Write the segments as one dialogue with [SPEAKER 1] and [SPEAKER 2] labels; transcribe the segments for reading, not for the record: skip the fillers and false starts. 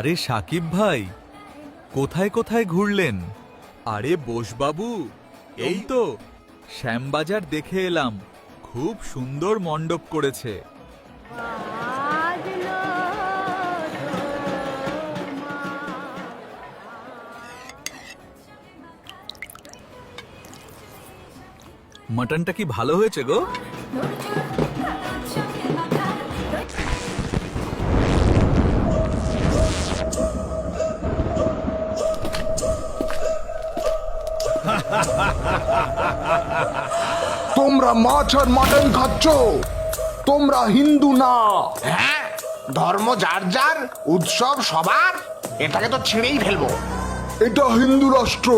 [SPEAKER 1] আরে সাকিব ভাই, কোথায় কোথায় ঘুরলেন? আরে বোসবাবু, এই তো শ্যামবাজার দেখে এলাম, খুব সুন্দর মণ্ডপ করেছে। মাটনটা কি ভালো হয়েছে গো?
[SPEAKER 2] তোমরা মাছ আর মাটন খাচ্ছ, তোমরা হিন্দু না।
[SPEAKER 3] হ্যাঁ, ধর্ম যার যার, উৎসব সবার, এটাকে তো ছেড়েই ফেলবো।
[SPEAKER 2] এটা হিন্দু রাষ্ট্র,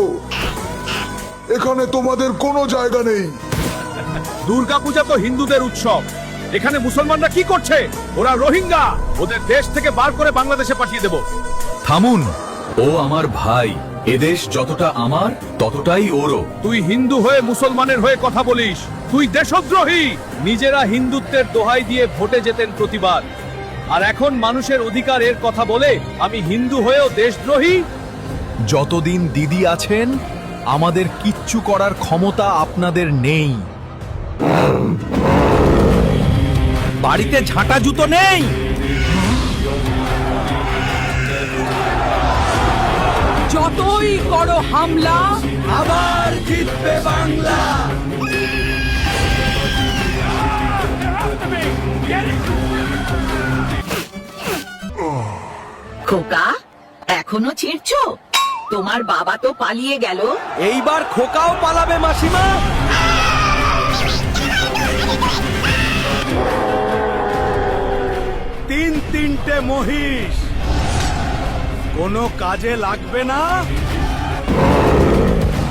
[SPEAKER 2] এখানে তোমাদের কোনো জায়গা নেই।
[SPEAKER 4] দুর্গাপূজা তো হিন্দুদের উৎসব, এখানে মুসলমানরা কি করছে? ওরা রোহিঙ্গা, ওদের দেশ থেকে বার করে বাংলাদেশে পাঠিয়ে দেব।
[SPEAKER 1] থামুন, ও আমার ভাই, এদেশ যতটা আমার ততটাই ওরও।
[SPEAKER 4] তুই হিন্দু হয়ে মুসলমানের হয়ে কথা বলিস, তুই দেশদ্রোহী। নিজেরা হিন্দুত্বের দোহাই দিয়ে ভোটে যেতেন প্রতিবার, আর এখন মানুষের অধিকারের কথা বলে আমি হিন্দু হয়েও দেশদ্রোহী।
[SPEAKER 1] যতদিন দিদি আছেন, আমাদের কিচ্ছু করার ক্ষমতা আপনাদের নেই। বাড়িতে ঝাঁটা জুতো নেই।
[SPEAKER 5] যতই করো হামলা,
[SPEAKER 1] আবার জিতবে বাংলা।
[SPEAKER 5] খোকা এখনো ছিড়ছো? তোমার বাবা তো পালিয়ে গেল।
[SPEAKER 1] এইবার খোকাও পালাবে মাসিমা। তিনটে মহিষ কোনো কাজে লাগবে না।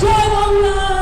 [SPEAKER 5] জয় বাংলা।